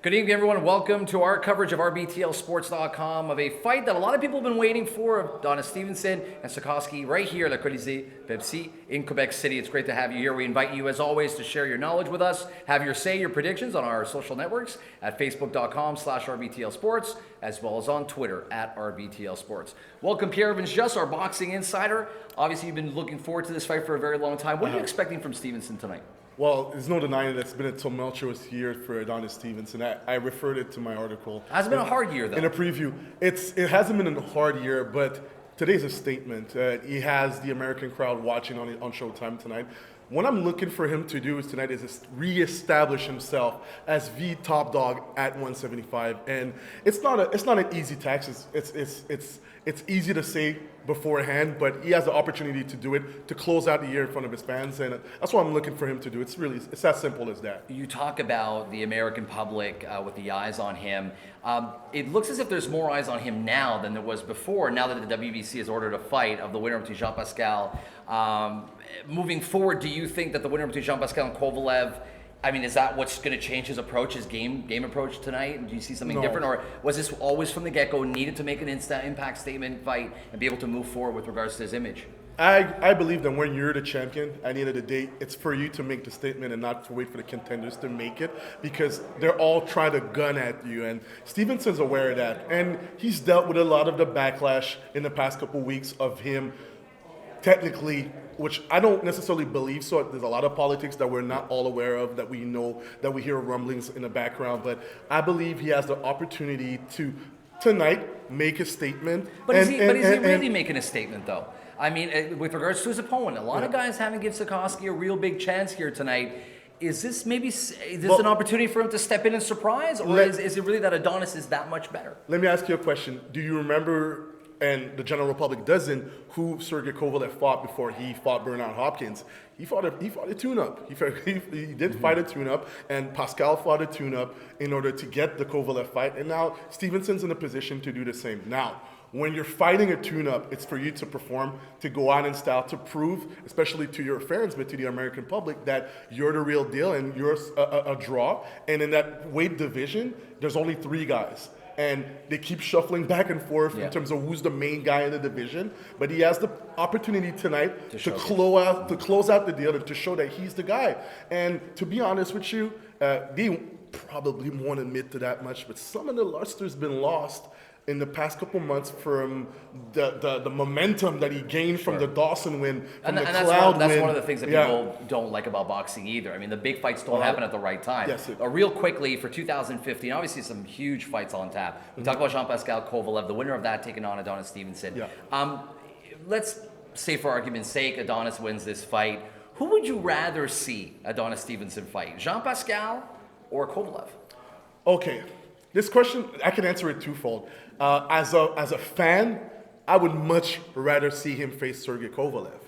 Good evening, everyone. Welcome to our coverage of RBTLSports.com of a fight that a lot of people have been waiting for, of Adonis Stevenson and Sukhotskiy right here at Le Colisée Pepsi in Quebec City. It's great to have you here. We invite you, as always, to share your knowledge with us, have your say, your predictions on our social networks at Facebook.com/RBTLSports, as well as on Twitter at RBTLSports. Welcome, Pierre, just our boxing insider. Obviously, you've been looking forward to this fight for a very long time. What are you expecting from Stevenson tonight? Well, there's no denying that it's been a tumultuous year for Adonis Stevenson. I referred it to my article. It hasn't been a hard year, though. In a preview. It hasn't been a hard year, but today's a statement. He has the American crowd watching on Showtime tonight. What I'm looking for him to do tonight is reestablish himself as the top dog at 175, and it's not an easy task. It's easy to say beforehand, but he has the opportunity to do it, to close out the year in front of his fans, and that's what I'm looking for him to do. It's as simple as that. You talk about the American public with the eyes on him. It looks as if there's more eyes on him now than there was before, now that the WBC has ordered a fight of the winner between Jean Pascal. Moving forward, do you think that the winner between Jean Pascal and Kovalev, I mean, is that what's going to change his approach, his game approach tonight? Do you see something different? Or was this always from the get-go needed to make an instant impact statement fight and be able to move forward with regards to his image? I believe that when you're the champion, at the end of the day, it's for you to make the statement and not to wait for the contenders to make it, because they're all trying to gun at you. And Stevenson's aware of that. And he's dealt with a lot of the backlash in the past couple weeks of him technically, which I don't necessarily believe. So there's a lot of politics that we're not all aware of, that we know, that we hear rumblings in the background. But I believe he has the opportunity to tonight make a statement. But is he really making a statement, though? I mean, with regards to his opponent, a lot of guys haven't given Sukhotskiy a real big chance here tonight. Is this an opportunity for him to step in and surprise, or is it really that Adonis is that much better? Let me ask you a question. Do you remember, and the general public doesn't, who Sergey Kovalev fought before he fought Bernard Hopkins? He fought a tune-up. He did fight a tune-up, and Pascal fought a tune-up in order to get the Kovalev fight, and now Stevenson's in a position to do the same. Now, when you're fighting a tune-up, it's for you to perform, to go out in style, to prove, especially to your fans, but to the American public, that you're the real deal and you're a draw. And in that weight division, there's only 3 guys. And they keep shuffling back and forth in terms of who's the main guy in the division. But he has the opportunity tonight to close out the deal, to show that he's the guy. And to be honest with you, they probably won't admit to that much, but some of the luster's been lost in the past couple months from the momentum that he gained from the Dawson win, from the Cloud win. That's one of the things that people don't like about boxing either. I mean, the big fights don't happen at the right time. Yes, real quickly, for 2015, obviously some huge fights on tap. We talked about Jean Pascal Kovalev, the winner of that taking on Adonis Stevenson. Yeah. Let's say, for argument's sake, Adonis wins this fight. Who would you rather see Adonis Stevenson fight, Jean Pascal or Kovalev? Okay. This question, I can answer it twofold. As a fan, I would much rather see him face Sergey Kovalev,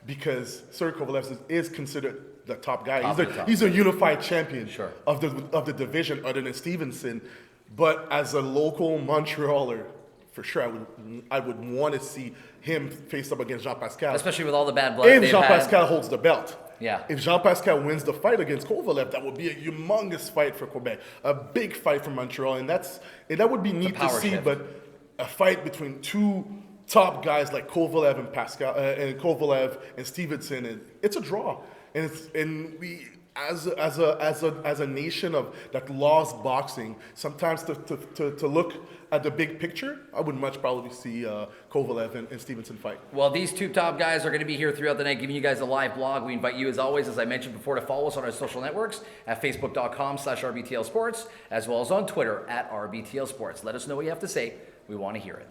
because Sergey Kovalev is considered the top guy. He's a unified champion of the division, other than Stevenson. But as a local Montrealer, for sure, I would want to see him face up against Jean Pascal, especially with all the bad blood. If Jean Pascal holds the belt. Yeah. If Jean Pascal wins the fight against Kovalev, that would be a humongous fight for Quebec, a big fight for Montreal, and that would be neat to see. Shift. But a fight between 2 top guys like Kovalev and Pascal, and Kovalev and Stevenson, and it's a draw. And we, as a nation that lost boxing, sometimes to look at the big picture, I would much probably see Kovalev and Stevenson fight. Well, these 2 top guys are going to be here throughout the night, giving you guys a live blog. We invite you, as always, as I mentioned before, to follow us on our social networks at Facebook.com/RBTLSports, as well as on Twitter at RBTLSports. Let us know what you have to say. We want to hear it.